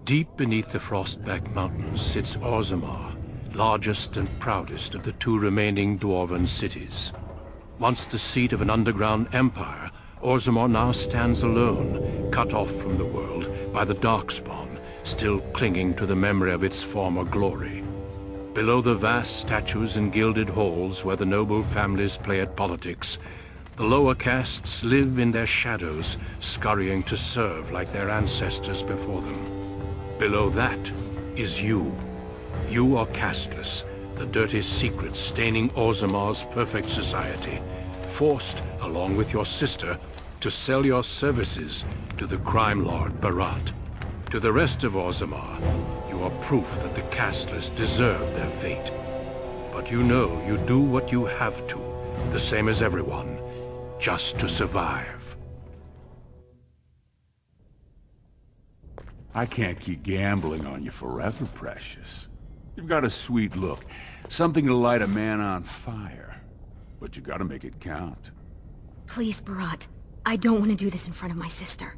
Deep beneath the Frostback Mountains sits Orzammar, largest and proudest of the two remaining dwarven cities. Once the seat of an underground empire, Orzammar now stands alone, cut off from the world by the Darkspawn, still clinging to the memory of its former glory. Below the vast statues and gilded halls where the noble families play at politics, the lower castes live in their shadows, scurrying to serve like their ancestors before them. Below that is you. You are casteless, the dirty secret staining Orzammar's perfect society, forced, along with your sister, to sell your services to the crime lord Barat. To the rest of Orzammar, you are proof that the casteless deserve their fate. But you know you do what you have to, the same as everyone, just to survive. I can't keep gambling on you forever, Precious. You've got a sweet look, something to light a man on fire. But you gotta make it count. Please, Barat. I don't want to do this in front of my sister.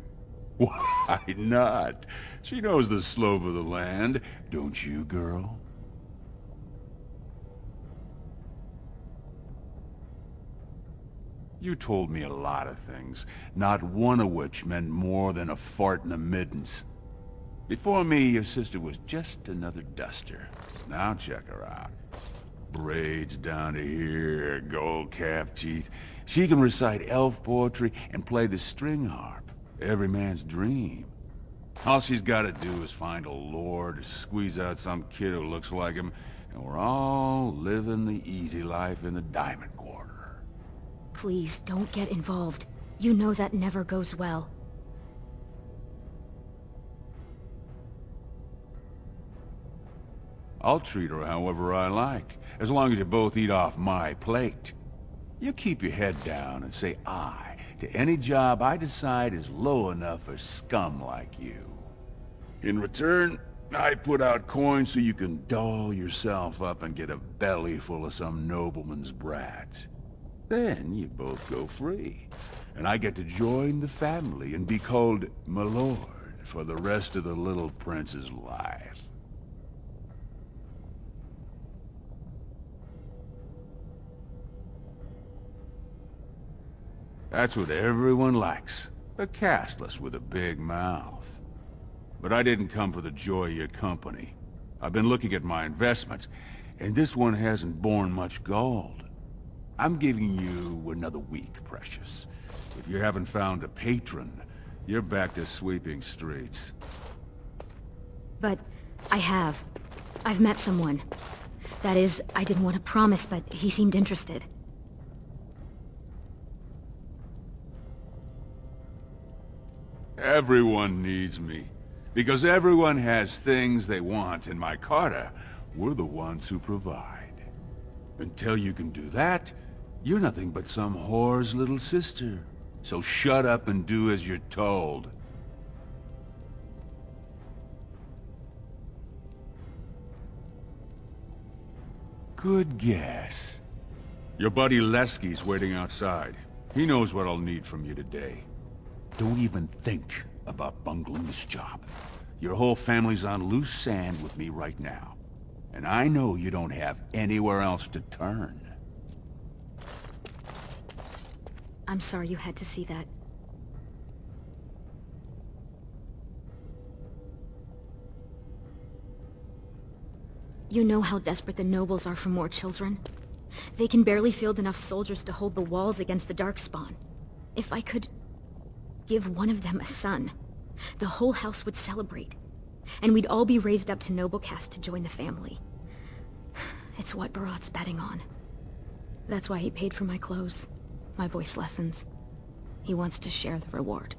Why not? She knows the slope of the land, don't you, girl? You told me a lot of things, not one of which meant more than a fart in the middens. Before me, your sister was just another duster. Now check her out. Braids down to here, gold-capped teeth. She can recite elf poetry and play the string harp. Every man's dream. All she's gotta do is find a lord, squeeze out some kid who looks like him, and we're all living the easy life in the Diamond Quarter. Please, don't get involved. You know that never goes well. I'll treat her however I like, as long as you both eat off my plate. You keep your head down and say aye to any job I decide is low enough for scum like you. In return, I put out coins so you can doll yourself up and get a belly full of some nobleman's brat. Then you both go free, and I get to join the family and be called my lord for the rest of the little prince's life. That's what everyone likes. A casteless with a big mouth. But I didn't come for the joy of your company. I've been looking at my investments, and this one hasn't borne much gold. I'm giving you another week, Precious. If you haven't found a patron, you're back to sweeping streets. But I have. I've met someone. That is, I didn't want to promise, but he seemed interested. Everyone needs me. Because everyone has things they want in my Carter. We're the ones who provide. Until you can do that, you're nothing but some whore's little sister. So shut up and do as you're told. Good guess. Your buddy Lesky's waiting outside. He knows what I'll need from you today. Don't even think about bungling this job. Your whole family's on loose sand with me right now. And I know you don't have anywhere else to turn. I'm sorry you had to see that. You know how desperate the nobles are for more children? They can barely field enough soldiers to hold the walls against the Darkspawn. If I could give one of them a son, the whole house would celebrate, and we'd all be raised up to noble caste to join the family. It's what Barat's betting on. That's why he paid for my clothes, my voice lessons. He wants to share the reward.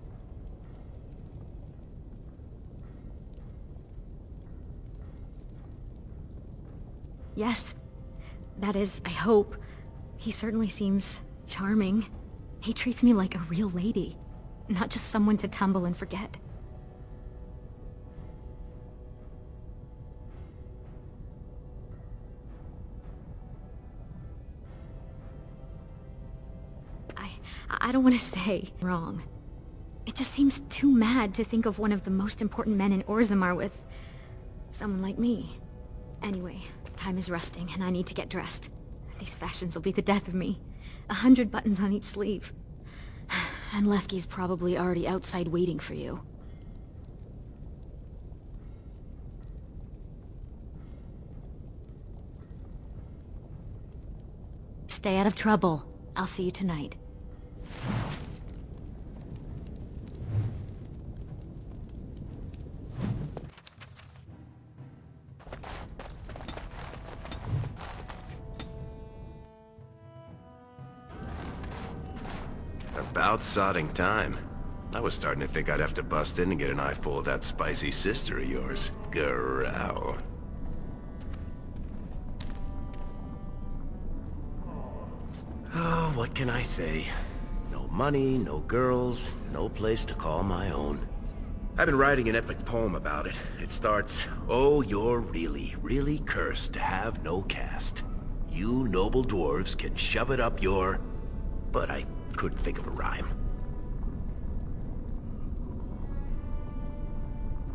Yes. That is, I hope. He certainly seems charming. He treats me like a real lady, not just someone to tumble and forget. I don't want to say wrong. It just seems too mad to think of one of the most important men in Orzammar with someone like me. Anyway, time is rusting and I need to get dressed. These fashions will be the death of me. 100 buttons on each sleeve. And Lesky's probably already outside waiting for you. Stay out of trouble. I'll see you tonight. About sodding time. I was starting to think I'd have to bust in and get an eyeful of that spicy sister of yours. Growl. Oh, what can I say? No money, no girls, no place to call my own. I've been writing an epic poem about it. It starts, "Oh, you're really, really cursed to have no caste. You noble dwarves can shove it up your..." But I couldn't think of a rhyme.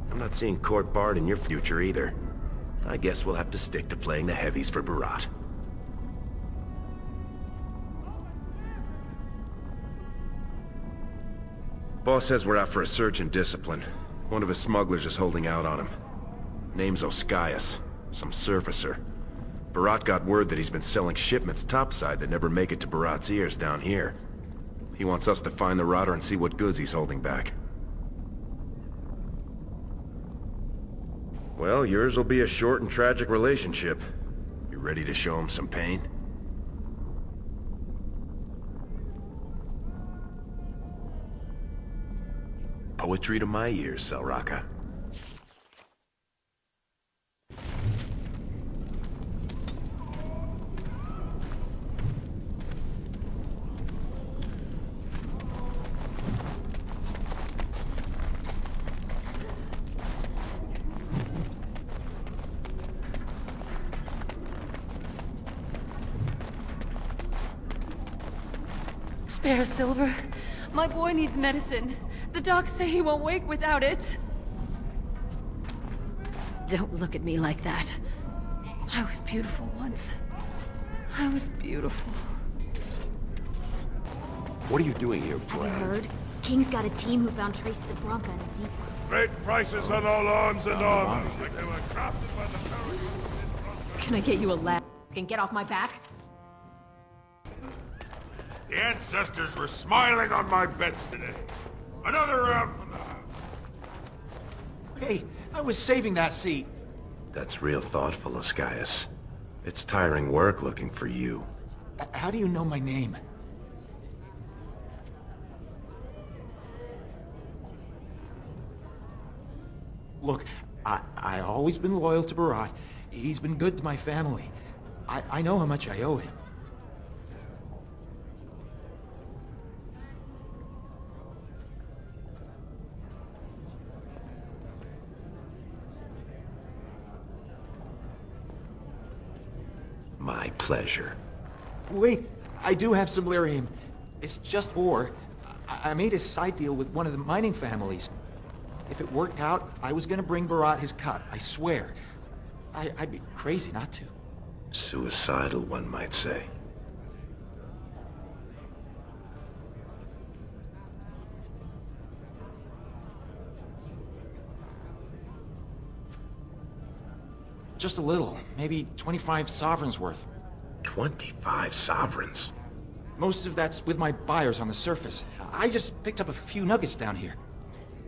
I'm not seeing Court Bard in your future either. I guess we'll have to stick to playing the heavies for Barat. Boss says we're out for a surge in discipline. One of his smugglers is holding out on him. Name's Oskias, some surfacer. Barat got word that he's been selling shipments topside that never make it to Barat's ears down here. He wants us to find the rotter and see what goods he's holding back. Well, yours will be a short and tragic relationship. You ready to show him some pain? Poetry to my ears, Selraka. Spare Silver. My boy needs medicine. The docs say he won't wake without it. Don't look at me like that. I was beautiful once. I was beautiful. What are you doing here, Have you Brad? heard? King's got a team who found traces of Bronca in a deep... Great prices on all arms and armor, like they were crafted by the Pharaohs. Can I get you a lab and get off my back? The ancestors were smiling on my beds today. Another round from the house. Hey, I was saving that seat. That's real thoughtful, Oskias. It's tiring work looking for you. How do you know my name? Look, I always been loyal to Barat. He's been good to my family. I know how much I owe him. My My pleasure. Wait, I do have some lyrium. It's just ore. I made a side deal with one of the mining families. If it worked out, I was gonna bring Barat his cut, I swear. I'd be crazy not to. Suicidal, one might say. Just a little, maybe 25 sovereigns worth. 25 sovereigns? Most of that's with my buyers on the surface. I just picked up a few nuggets down here.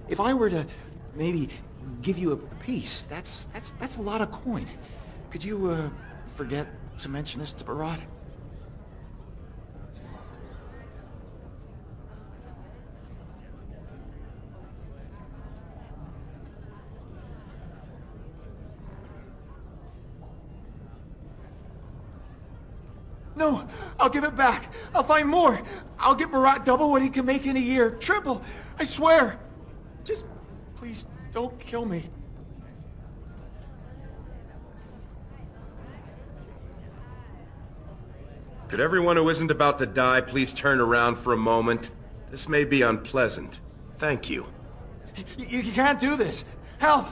If I were to maybe give you a piece, that's a lot of coin. Could you forget to mention this to Barat? No, I'll give it back. I'll find more. I'll get Barat double what he can make in a year. Triple, I swear. Just, please, don't kill me. Could everyone who isn't about to die please turn around for a moment? This may be unpleasant. Thank you. You can't do this. Help!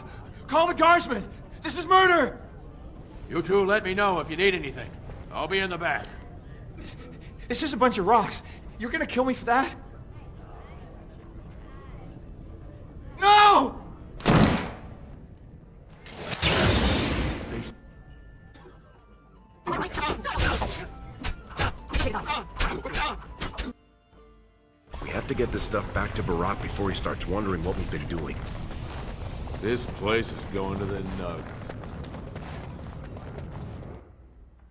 Call the guardsmen! This is murder! You two let me know if you need anything. I'll be in the back. It's just a bunch of rocks. You're gonna kill me for that? No! We have to get this stuff back to Barat before he starts wondering what we've been doing. This place is going to the nugs.